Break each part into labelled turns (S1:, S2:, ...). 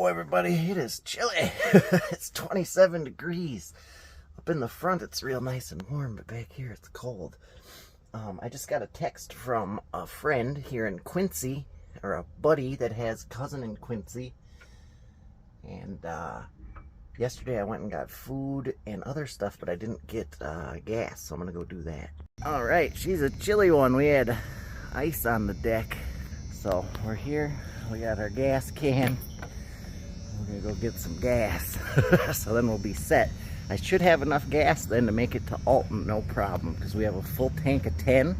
S1: everybody, it is chilly. It's 27 degrees. Up in the front it's real nice and warm, but back here it's cold. I just got a text from a friend here in Quincy, or a buddy that has a cousin in Quincy. And yesterday I went and got food and other stuff, but I didn't get gas, so I'm gonna go do that. Alright, she's a chilly one. We had ice on the deck. So we're here, we got our gas can. We're gonna go get some gas. So then we'll be set. I should have enough gas then to make it to Alton, no problem, because we have a full tank of 10.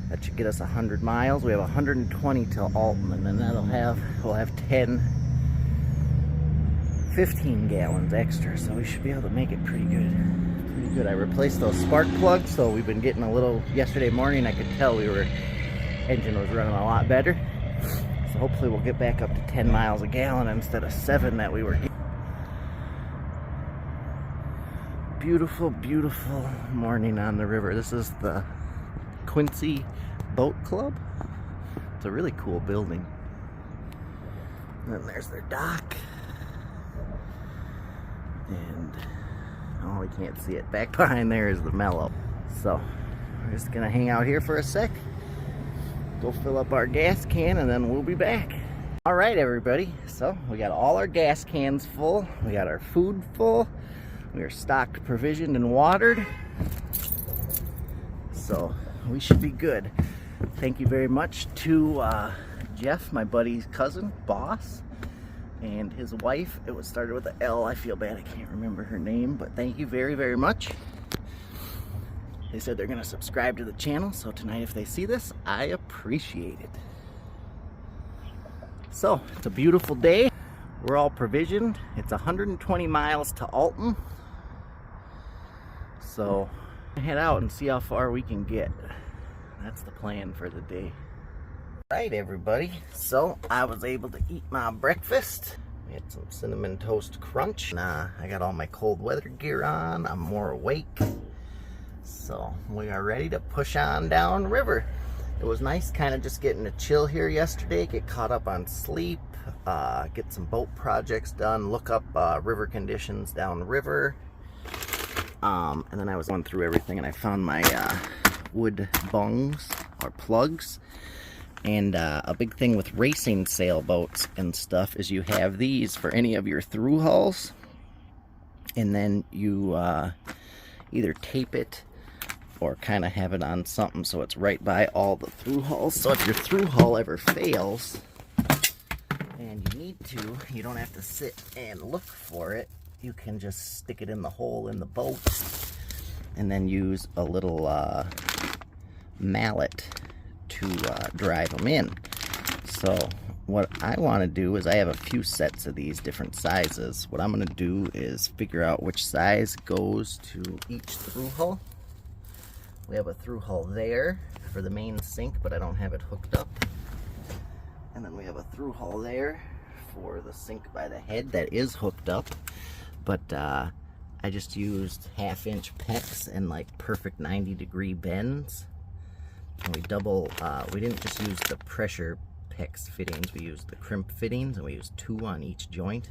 S1: That should get us 100 miles. We have 120 till Alton, and then we'll have 15 gallons extra, so we should be able to make it pretty good. I replaced those spark plugs, so we've been getting a little, yesterday morning I could tell engine was running a lot better. So hopefully we'll get back up to 10 miles a gallon instead of 7 that we were getting. Beautiful, beautiful morning on the river. This is the Quincy Boat Club. It's a really cool building. And then there's their dock. And, oh, we can't see it. Back behind there is the Mellow. So, we're just gonna hang out here for a sec. Go fill up our gas can, and then we'll be back. All right, everybody. So, we got all our gas cans full. We got our food full. We are stocked, provisioned, and watered. So we should be good. Thank you very much to Jeff, my buddy's cousin, boss, and his wife. It was started with an L. I feel bad I can't remember her name, but thank you very, very much. They said they're gonna subscribe to the channel, so tonight if they see this, I appreciate it. So it's a beautiful day. We're all provisioned. It's 120 miles to Alton. So, head out and see how far we can get. That's the plan for the day. Alright, everybody. So, I was able to eat my breakfast. We had some cinnamon toast crunch. I got all my cold weather gear on. I'm more awake. So, we are ready to push on down river. It was nice kind of just getting a chill here yesterday. Get caught up on sleep. Get some boat projects done. Look up river conditions downriver. And then I was going through everything and I found my wood bungs or plugs. And a big thing with racing sailboats and stuff is you have these for any of your through hulls. And then you either tape it or kind of have it on something so it's right by all the through hulls. So if your through hull ever fails and you need to, you don't have to sit and look for it. You can just stick it in the hole in the boat and then use a little mallet to drive them in. So what I want to do is I have a few sets of these different sizes. What I'm going to do is figure out which size goes to each through hull. We have a through hull there for the main sink, but I don't have it hooked up. And then we have a through hull there for the sink by the head that is hooked up. But I just used 1/2-inch pecs and like perfect 90-degree bends. And we didn't just use the pressure pecs fittings, we used the crimp fittings, and we used 2 on each joint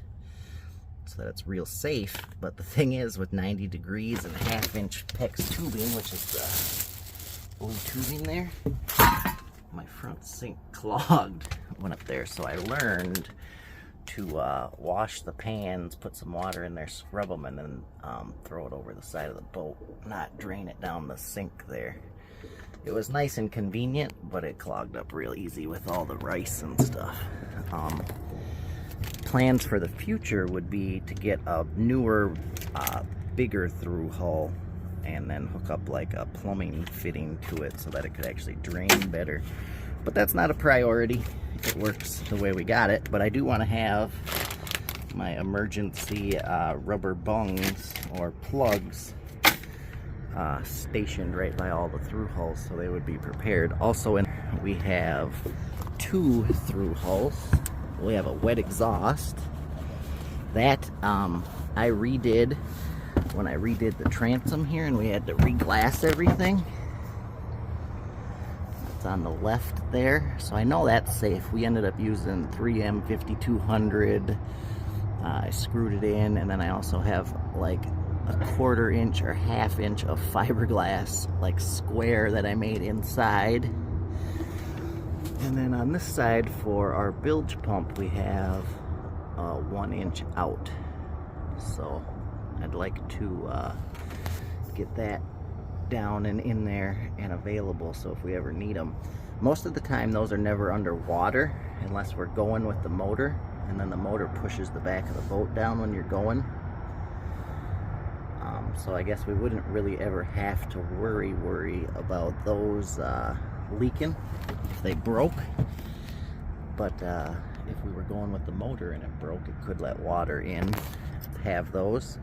S1: so that it's real safe. But the thing is, with 90 degrees and 1/2-inch pecs tubing, which is the blue tubing there, my front sink clogged, went up there. So I learned to wash the pans, put some water in there, scrub them, and then throw it over the side of the boat, not drain it down the sink there. It was nice and convenient, but it clogged up real easy with all the rice and stuff. Plans for the future would be to get a newer, bigger through hull and then hook up like a plumbing fitting to it so that it could actually drain better. But that's not a priority. It works the way we got it, but I do want to have my emergency rubber bungs or plugs stationed right by all the through hulls so they would be prepared. Also, we have 2 through hulls. We have a wet exhaust that I redid when I redid the transom here, and we had to re-glass everything. that's on the left there. So I know that's safe. We ended up using 3M 5200. I screwed it in, and then I also have like a 1/4 inch or 1/2 inch of fiberglass like square that I made inside. And then on this side for our bilge pump we have 1 inch out. So I'd like to get that down and in there and available, so if we ever need them. Most of the time those are never underwater unless we're going with the motor, and then the motor pushes the back of the boat down when you're going. So I guess we wouldn't really ever have to worry about those leaking if they broke. But if we were going with the motor and it broke, it could let water in. Have those.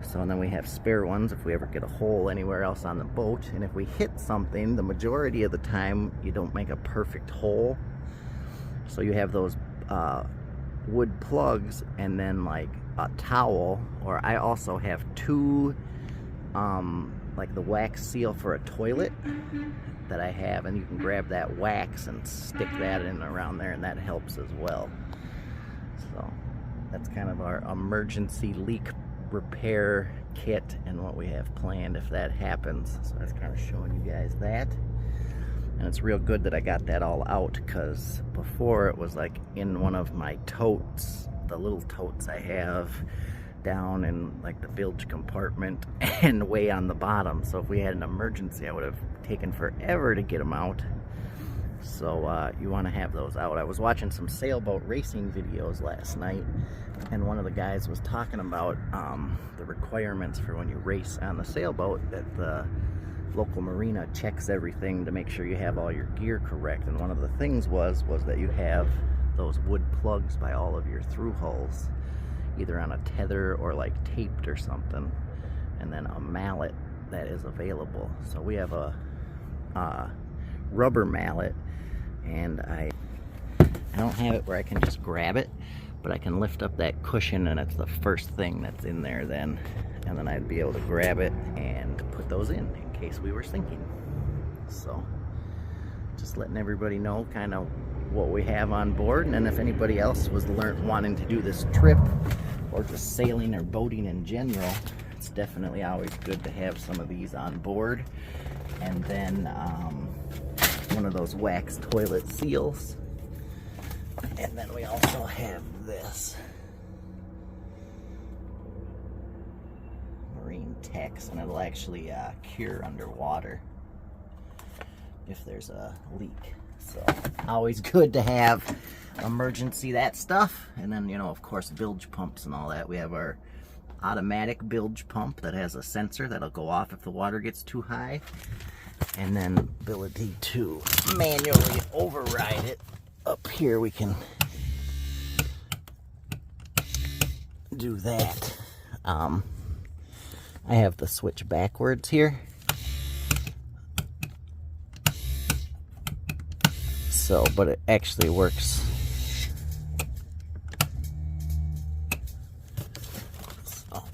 S1: So, and then we have spare ones if we ever get a hole anywhere else on the boat. And if we hit something, the majority of the time you don't make a perfect hole. So you have those wood plugs and then like a towel, or I also have 2 like the wax seal for a toilet that I have, and you can grab that wax and stick that in around there, and that helps as well. So that's kind of our emergency leak repair kit and what we have planned if that happens. So that's kind of showing you guys that. And it's real good that I got that all out, because before it was like in one of my totes, the little totes I have down in like the bilge compartment and way on the bottom. So if we had an emergency, I would have taken forever to get them out. So you want to have those out. I was watching some sailboat racing videos last night, and one of the guys was talking about the requirements for when you race on the sailboat, that the local marina checks everything to make sure you have all your gear correct. And one of the things was that you have those wood plugs by all of your through hulls, either on a tether or like taped or something, and then a mallet that is available. So we have a rubber mallet, and I don't have it where I can just grab it, but I can lift up that cushion and it's the first thing that's in there then, and then I'd be able to grab it and put those in case we were sinking. So just letting everybody know kind of what we have on board, and then if anybody else was wanting to do this trip or just sailing or boating in general, it's definitely always good to have some of these on board. And then one of those wax toilet seals, and then we also have this marine text, and it'll actually cure underwater if there's a leak. So always good to have emergency that stuff. And then, you know, of course, bilge pumps and all that. We have our automatic bilge pump that has a sensor that'll go off if the water gets too high, and then ability to manually override it. Up here we can do that. I have the switch backwards here, so but it actually works. So,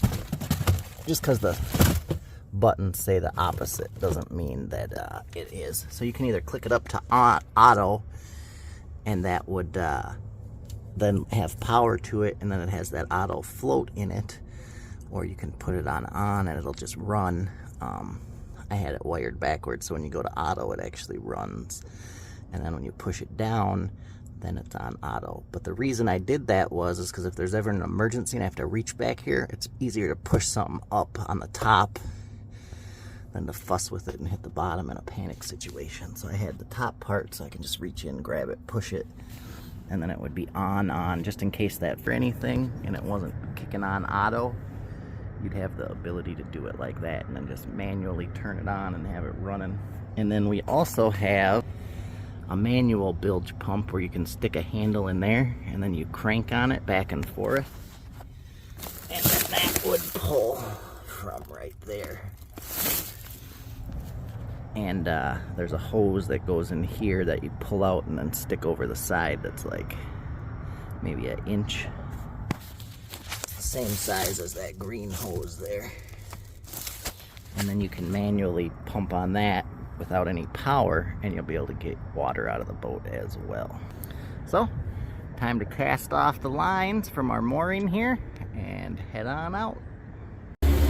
S1: just because the buttons say the opposite doesn't mean that it is. So you can either click it up to auto, and that would then have power to it, and then it has that auto float in it, or you can put it on and it'll just run. I had it wired backwards, so when you go to auto it actually runs, and then when you push it down then it's on auto. But the reason I did that is because if there's ever an emergency and I have to reach back here, it's easier to push something up on the top than to fuss with it and hit the bottom in a panic situation. So I had the top part so I can just reach in, grab it, push it, and then it would be on just in case that for anything and it wasn't kicking on auto, you'd have the ability to do it like that and then just manually turn it on and have it running. And then we also have a manual bilge pump where you can stick a handle in there and then you crank on it back and forth, and then that would pull from right there. And there's a hose that goes in here that you pull out and then stick over the side that's like maybe an inch. Same size as that green hose there. And then you can manually pump on that without any power, and you'll be able to get water out of the boat as well. So, time to cast off the lines from our mooring here and head on out.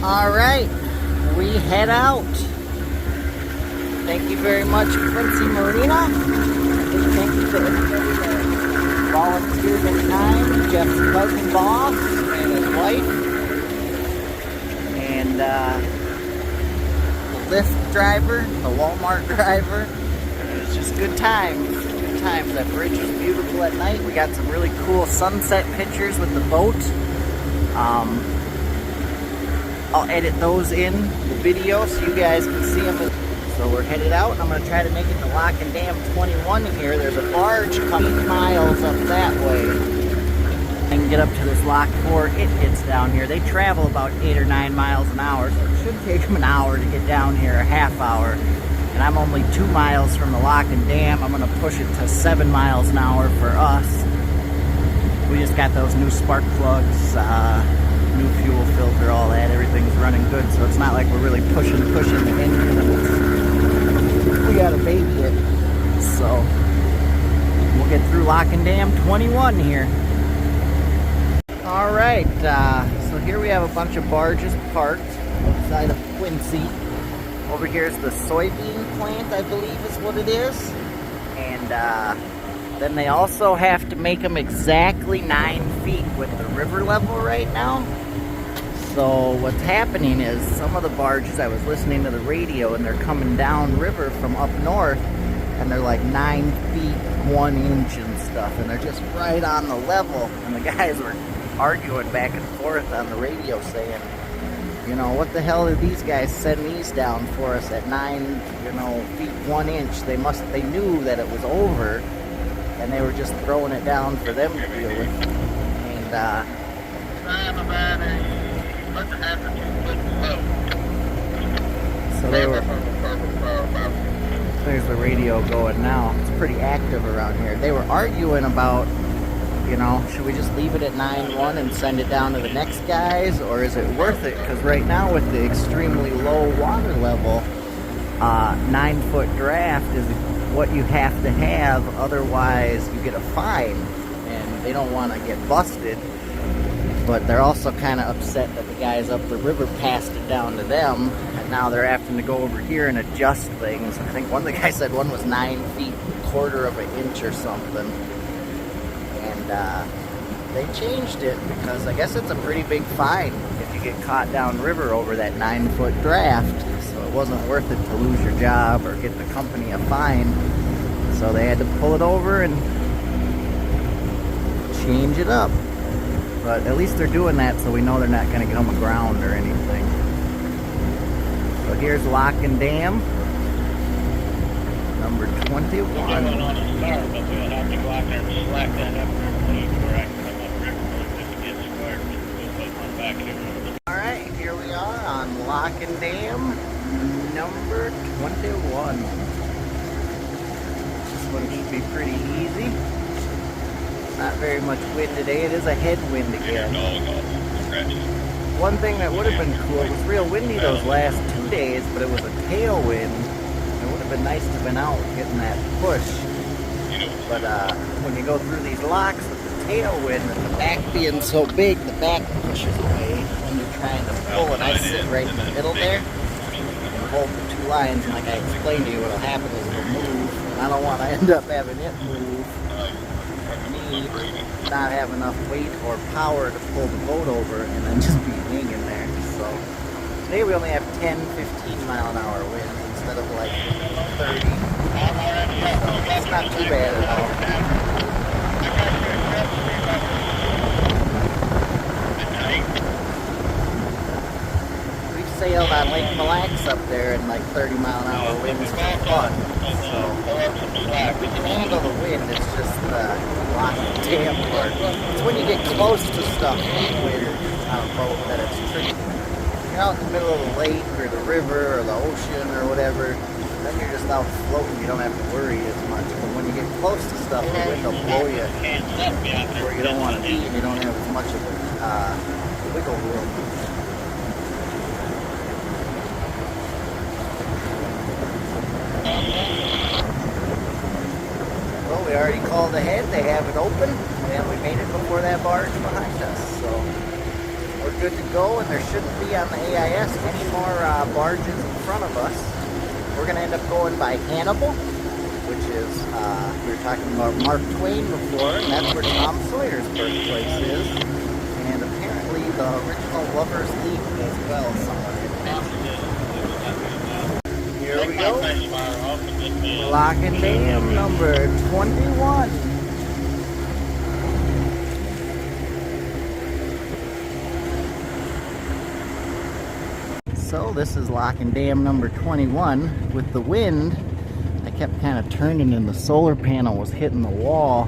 S1: Alright, we head out. Thank you very much, Quincy Marina. Thank you to everybody that volunteered their time. Jeff's cousin boss and his wife. And the Lyft driver, the Walmart driver. It was just good times. Good times. That bridge was beautiful at night. We got some really cool sunset pictures with the boat. I'll edit those in the video so you guys can see them. So we're headed out, and I'm going to try to make it to Lock and Dam 21 here. There's a barge coming miles up that way. I can get up to this lock before it gets down here. They travel about 8 or 9 miles an hour, so it should take them an hour to get down here, a half hour. And I'm only 2 miles from the Lock and Dam. I'm going to push it to 7 miles an hour for us. We just got those new spark plugs, new fuel filter, all that. Everything's running good, so it's not like we're really pushing the engine. We got a baby it, so we'll get through Lock and Dam 21 here. Alright, so here we have a bunch of barges parked outside of Quincy. Over here is the soybean plant, I believe is what it is. And then they also have to make them exactly 9 feet with the river level right now. So what's happening is some of the barges, I was listening to the radio, and they're coming down river from up north, and they're like 9 feet 1 inch and stuff, and they're just right on the level. And the guys were arguing back and forth on the radio saying, you know, what the hell did these guys send these down for us at 9, feet 1 inch? They knew that it was over, and they were just throwing it down for them to deal with. And so they were, there's the radio going now. It's pretty active around here. They were arguing about, should we just leave it at 9-1 and send it down to the next guys, or is it worth it? Because right now with the extremely low water level, 9-foot draft is what you have to have, otherwise you get a fine, and they don't want to get busted. But they're also kind of upset that the guys up the river passed it down to them, and now they're having to go over here and adjust things. I think one of the guys said one was 9 feet, 1/4 of an inch or something. And they changed it because I guess it's a pretty big fine if you get caught downriver over that 9-foot draft. So it wasn't worth it to lose your job or get the company a fine. So they had to pull it over and change it up. But at least they're doing that, so we know they're not going to get them aground or anything. So here's Lock and Dam, number 21. Alright, here we are on Lock and Dam, number 21. This one should be pretty easy. Not very much wind today. It is a headwind again. One thing that would have been cool, it was real windy those last 2 days, but it was a tailwind. It would have been nice to have been out getting that push. But when you go through these locks with the tailwind and the back being so big, the back pushes away when you're trying to pull. And I sit right in the middle there and hold the 2 lines. And like I explained to you, what'll happen is it'll move. And I don't want to end up having it move. Not have enough weight or power to pull the boat over and then just be hanging there. So today we only have 10-15 mile an hour winds instead of like 30. So it's not too bad at all. We've sailed on Lake Mille Lacs up there in like 30 mile an hour winds for fun. So we can handle the wind, it's just the Lock and Dam part. It's when you get close to stuff anywhere on a boat that it's tricky. You're out in the middle of the lake or the river or the ocean or whatever, then you're just out floating, you don't have to worry as much. But when you get close to stuff, the wind will blow you where you don't want to be, and you don't have as much of a wiggle room. Well, we already called ahead. They have it open, and we made it before that barge behind us. So we're good to go, and there shouldn't be on the AIS any more barges in front of us. We're going to end up going by Hannibal, which is, we were talking about Mark Twain before, and that's where Tom Sawyer's birthplace is. And apparently the original Lover's Leap as well, someone had mentioned. Here we go. Lock and Dam number 21. So this is Lock and Dam number 21. With the wind, I kept kind of turning and the solar panel was hitting the wall.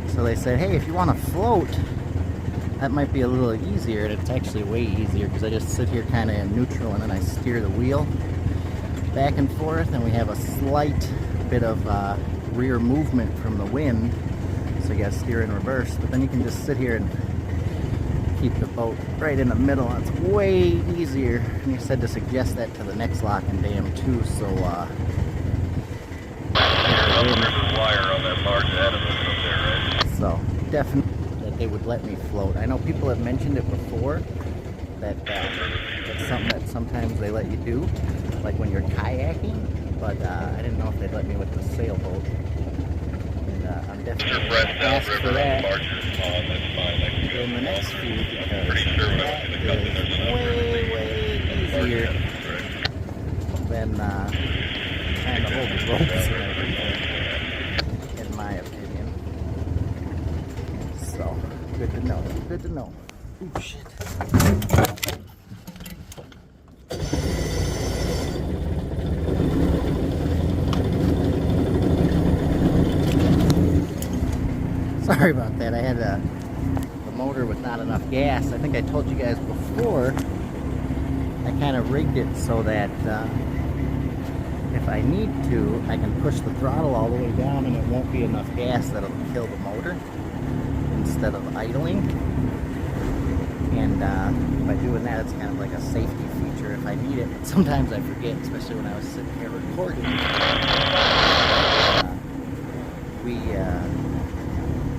S1: So they said, hey, if you want to float, that might be a little easier. And it's actually way easier because I just sit here kind of in neutral and then I steer the wheel back and forth, and we have a slight bit of rear movement from the wind, so you gotta steer in reverse, but then you can just sit here and keep the boat right in the middle. It's way easier, and you said to suggest that to the next Lock and Dam too, so
S2: wire on that barge ahead of us up there, right?
S1: So definitely that they would let me float. I know people have mentioned it before, that it's something that sometimes they let you do, like when you're kayaking, but I didn't know if they'd let me with the sailboat. And I'm definitely going to ask for that in the next few, because that is way easier than trying to hold the ropes and everything, in my opinion. So, good to know, good to know. Ooh, shit. Sorry about that. I had the motor with not enough gas. I think I told you guys before, I kind of rigged it so that if I need to, I can push the throttle all the way down and it won't be enough gas that'll kill the motor instead of idling. And by doing that, it's kind of like a safety feature if I need it. But sometimes I forget, especially when I was sitting here recording. We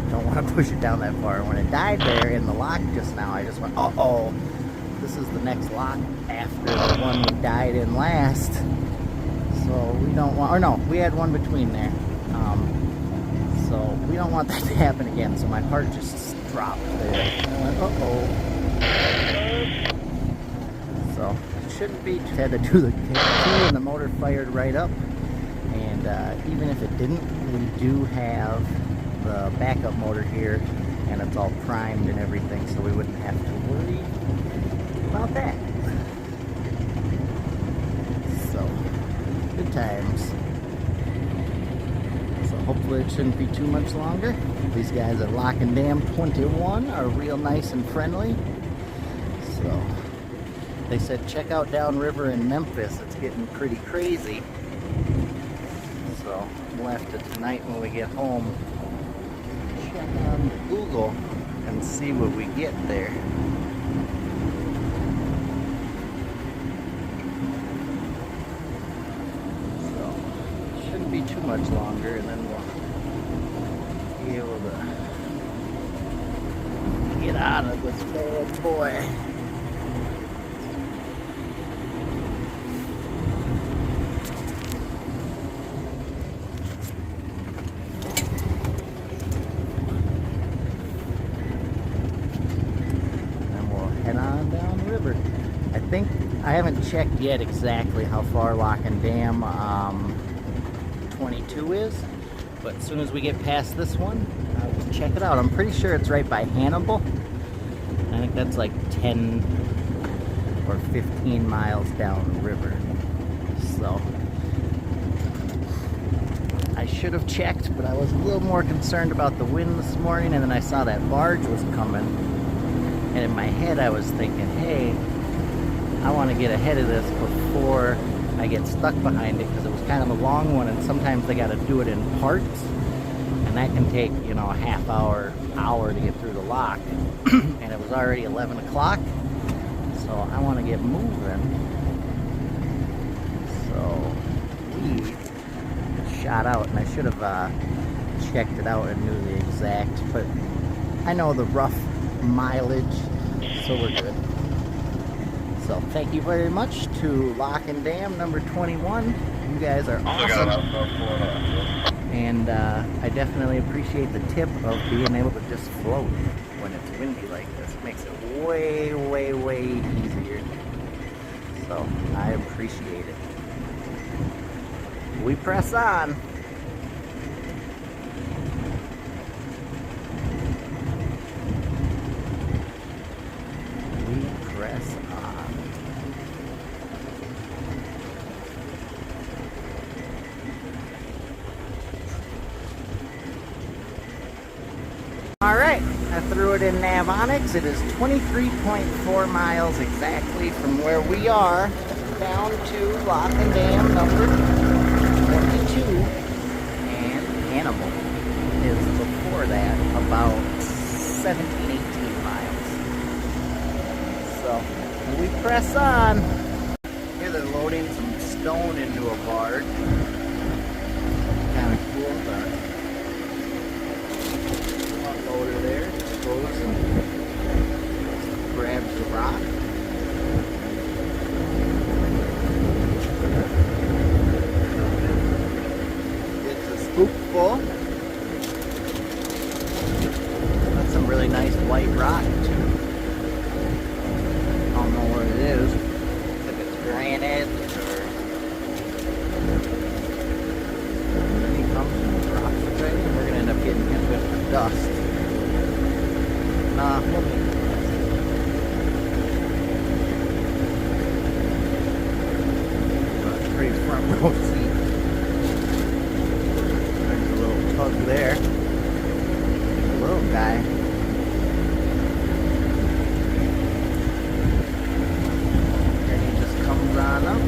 S1: don't want to push it down that far. When it died there in the lock just now, I just went, uh-oh, this is the next lock after the one we died in last. So we don't want, or no, we had one between there. So we don't want that to happen again. So my heart just dropped there. And I went, uh-oh. So it shouldn't be. Had to do the key and the motor fired right up. And even if it didn't, we do have the backup motor here, and it's all primed and everything, so we wouldn't have to worry about that. So, good times. So hopefully it shouldn't be too much longer. These guys at Lock and Dam 21 are real nice and friendly. So, they said check out downriver in Memphis, it's getting pretty crazy. So, we'll have to tonight when we get home check on Google and see what we get there. So, shouldn't be too much longer, and then we'll be able to get out of this bad boy. I haven't checked yet exactly how far Lock and Dam 22 is, but as soon as we get past this one, we'll check it out. I'm pretty sure it's right by Hannibal. I think that's like 10 or 15 miles down the river. So I should have checked, but I was a little more concerned about the wind this morning, and then I saw that barge was coming, and in my head I was thinking, hey, I want to get ahead of this before I get stuck behind it, because it was kind of a long one, and sometimes they got to do it in parts, and that can take, you know, a half hour to get through the lock. And it was already 11 o'clock, so I want to get moving. So we shot out, and I should have checked it out and knew the exact, but I know the rough mileage, so we're good. So thank you very much to Lock and Dam number 21. You guys are awesome. And I definitely appreciate the tip of being able to just float when it's windy like this. It makes it way, way, way easier. So I appreciate it. We press on. We press on. Alright, I threw it in Navonics. It is 23.4 miles exactly from where we are down to Lock and Dam number 22. And Hannibal is before that about 17, 18 miles. So we press on. Here they're loading some stone into a barge. Kind of cool, but loader there goes and grabs the rock. Gets a scoop full. That's some really nice white rock too. I don't know what it is. If it's granite or... And then he comes and drops it right in. We're going to end up getting hit with the dust. Pretty front row seat. There's a little tug there. A little guy. And he just comes on up.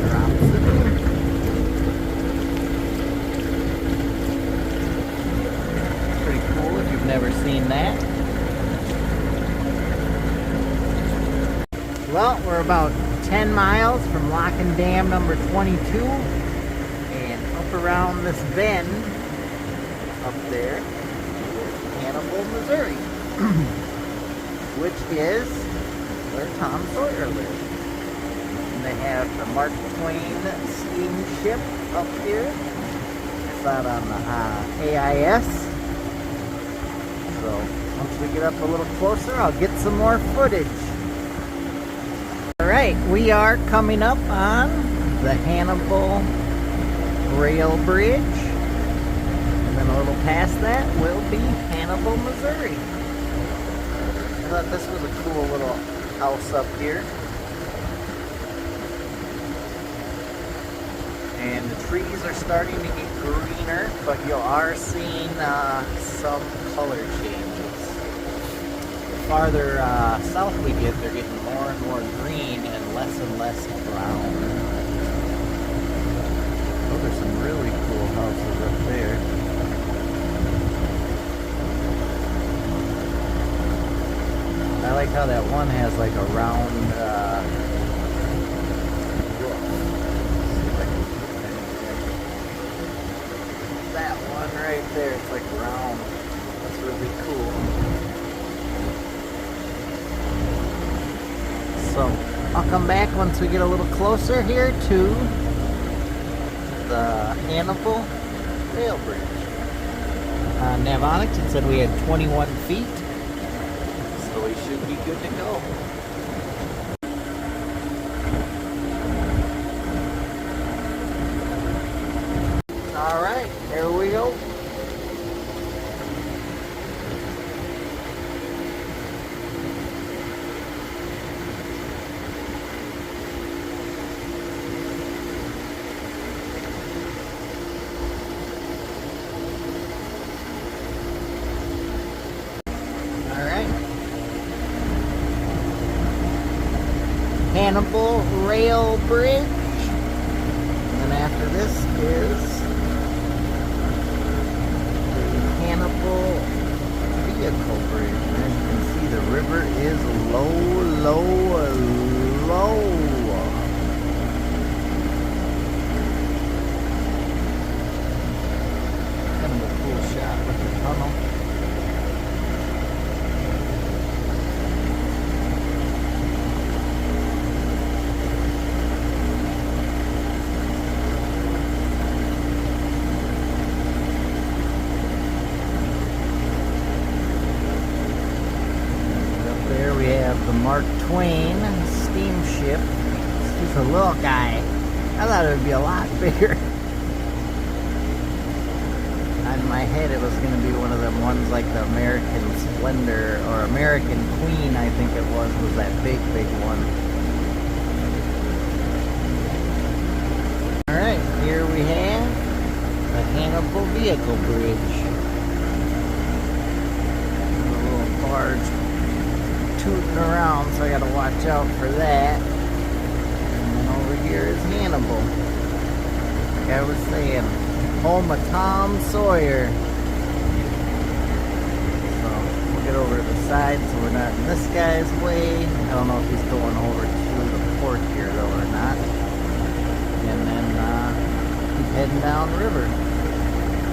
S1: Drops it in. Never seen that. Well, we're about 10 miles from Lock and Dam number 22 and up around this bend up there, Hannibal, Missouri, which is where Tom Sawyer lives. And they have the Mark Twain steamship up here. It's out on the AIS. So once we get up a little closer, I'll get some more footage. Alright, we are coming up on the Hannibal rail bridge. And then a little past that will be Hannibal, Missouri. I thought this was a cool little house up here. And the trees are starting to get greener, but you are seeing some color changes. The farther south we get, they're getting more and more green and less brown. Those are some really cool houses up there. I like how that one has like a round that one right there, it's like round. That's really cool. So I'll come back once we get a little closer here to the Hannibal rail bridge. Navonics, it said we had 21 feet, so we should be good to go. Alright, here we go. Hannibal Rail Bridge. And then after this is the Hannibal Vehicle Bridge. And as you can see, the river is low. Twain steamship. It's just a little guy. I thought it would be a lot bigger. In my head it was going to be one of them ones like the American Splendor or American Queen, I think it was that big one. Alright, here we have the Hannibal vehicle bridge. A little barge tooting around, so I gotta watch out for that. And then over here is Hannibal. Like I was saying, home of Tom Sawyer. So we'll get over to the side so we're not in this guy's way. I don't know if he's going over to the port here though or not. And then he's heading down the river.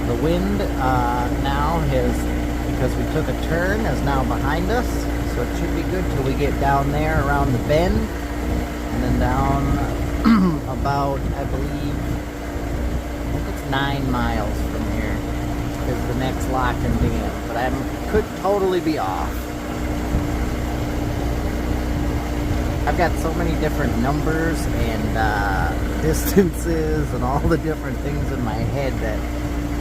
S1: The wind now has, because we took a turn, is now behind us. So it should be good till we get down there around the bend. And then down about, I believe, 9 miles from here is the next lock and dam, but I could totally be off. I've got so many different numbers and distances and all the different things in my head that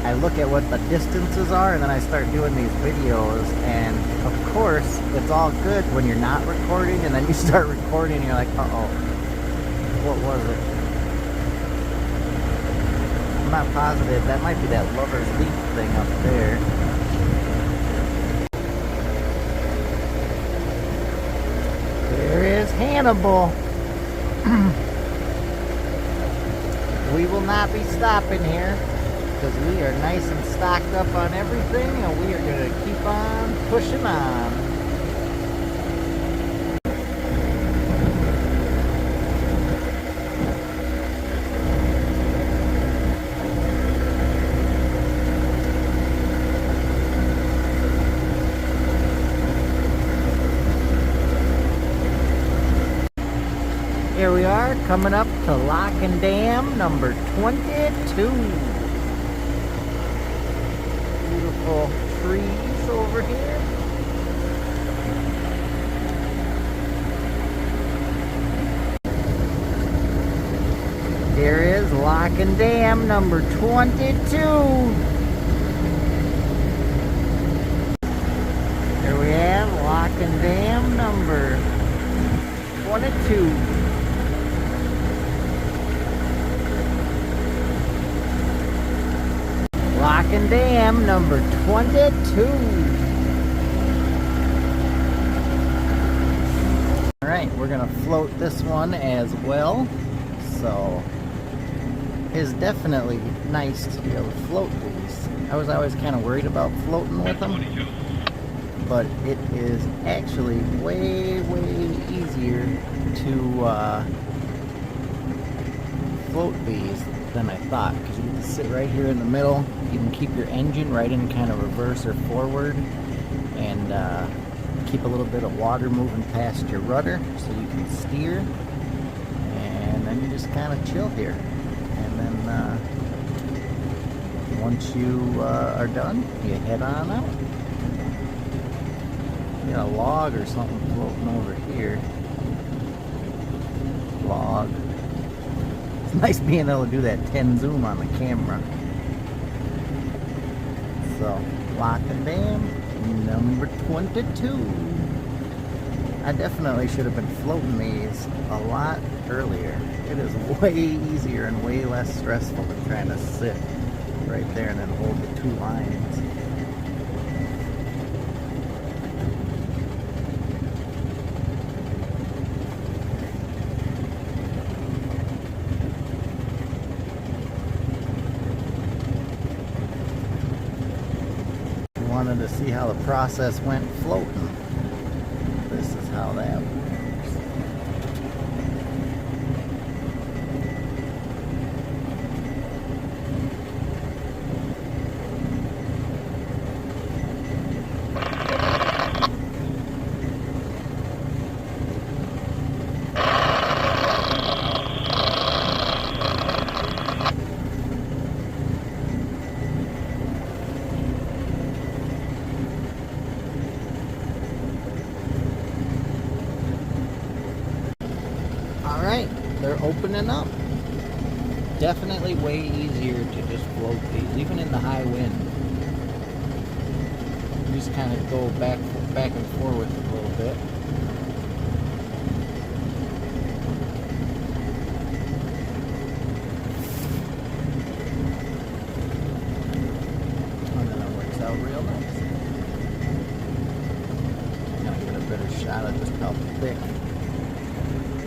S1: I look at what the distances are and then I start doing these videos, and of course it's all good when you're not recording, and then you start recording and you're like, uh-oh, what was it? I'm not positive. That might be that Lover's Leap thing up there. There is Hannibal. We will not be stopping here because we are nice and stocked up on everything, and we are going to keep on pushing on. Here we are, coming up to Lock and Dam number 22. Beautiful trees over here. Here is Lock and Dam number 22. Here we have Lock and Dam number 22. Lock and Dam number 22. Alright, we're going to float this one as well. So, it's definitely nice to be able to float these. I was always kind of worried about floating with them, but it is actually way, way easier to float these than I thought, because you get to sit right here in the middle. You can keep your engine right in kind of reverse or forward, and keep a little bit of water moving past your rudder so you can steer, and then you just kind of chill here. And then once you are done, you head on out. You got a log or something floating over here. Log. It's nice being able to do that 10 zoom on the camera. So, Lock and Dam number 22. I definitely should have been floating these a lot earlier. It is way easier and way less stressful than trying to sit right there and then hold the two lines. Wanted to see how the process went floating. This is how that works. Alright, they're opening up. Definitely way easier to just float these, even in the high wind. You just kind of go back and forth with it a little bit. And then it works out real nice. Gotta get a better shot at just how thick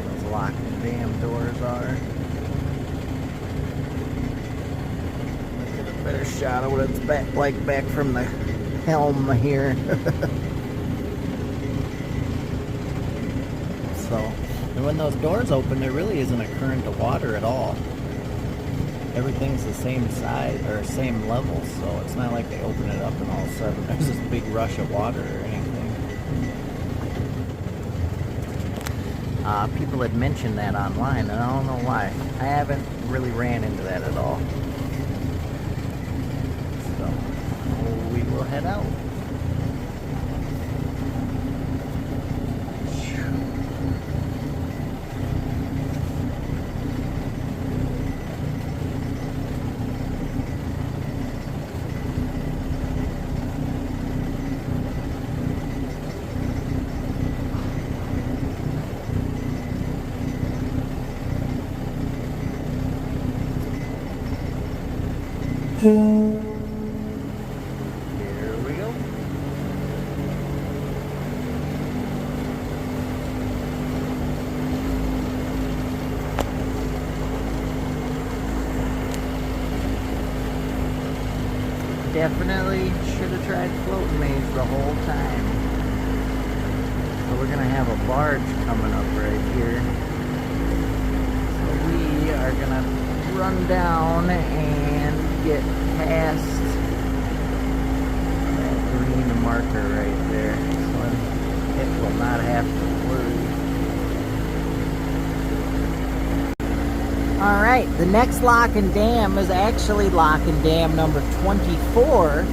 S1: those lock and dam doors are. Better shot of what it's back from the helm here. So, and when those doors open, there really isn't a current of water at all. Everything's the same size or same level, so it's not like they open it up and all of a sudden there's this big rush of water or anything. People had mentioned that online, and I don't know why. I haven't really ran into that at all. We will head out. Definitely should have tried floating maze the whole time. So we're gonna have a barge coming up right here. So we are gonna run down and get past that green marker right there. So it will not have to worry. Alright, the next lock and dam is actually lock and dam number 24.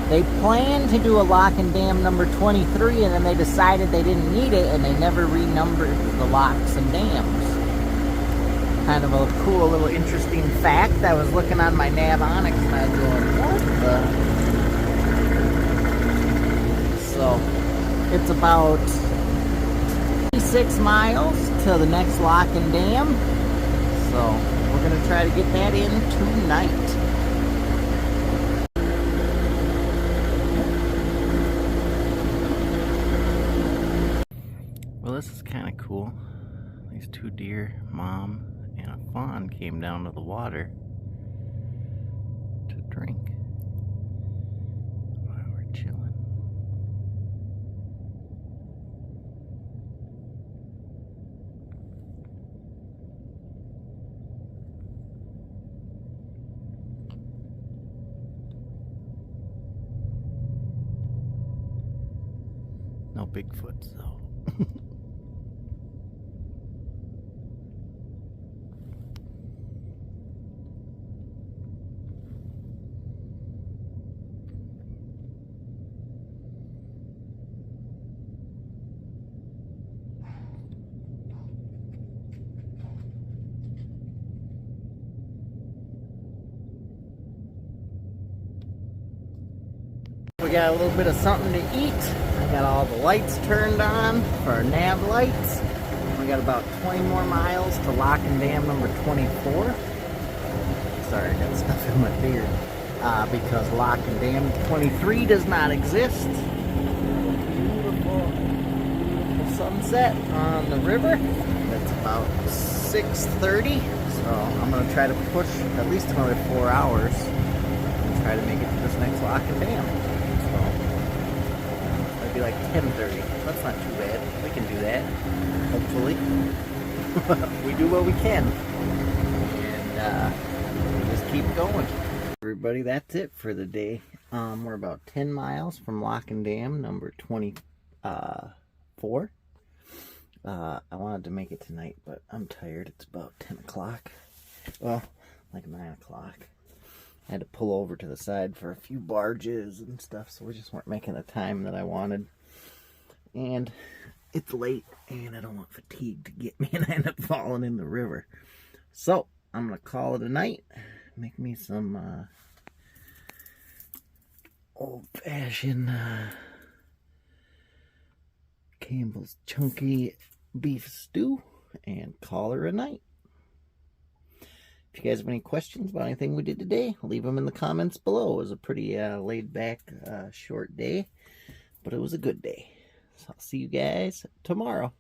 S1: They planned to do a lock and dam number 23, and then they decided they didn't need it, and they never renumbered the locks and dams. Kind of a cool little interesting fact. I was looking on my Navonics and I was going, what the? So, it's about 36 miles to the next lock and dam. So, we're going to try to get that in tonight. Well, this is kind of cool. These two deer, mom and a fawn, came down to the water to drink while we're chilling. No Bigfoots, though. We got a little bit of something to eat. I got all the lights turned on for our nav lights. We got about 20 more miles to lock and dam number 24. Sorry, I got stuff in my beard. Because lock and dam 23 does not exist. Beautiful, beautiful sunset on the river. It's about 6:30. So I'm going to try to push at least another 4 hours and try to make it to this next lock and dam. It'd be like 10:30. That's not too bad. We can do that. Hopefully. We do what we can. And we just keep going. Everybody, that's it for the day. We're about 10 miles from lock and dam number 24. I wanted to make it tonight, but I'm tired. It's about 10 o'clock. Well, like 9 o'clock. I had to pull over to the side for a few barges and stuff, so we just weren't making the time that I wanted. And it's late and I don't want fatigue to get me and I end up falling in the river. So I'm going to call it a night. Make me some old-fashioned Campbell's Chunky beef stew and call her a night. If you guys have any questions about anything we did today, leave them in the comments below. It was a pretty laid-back, short day, but it was a good day. So I'll see you guys tomorrow.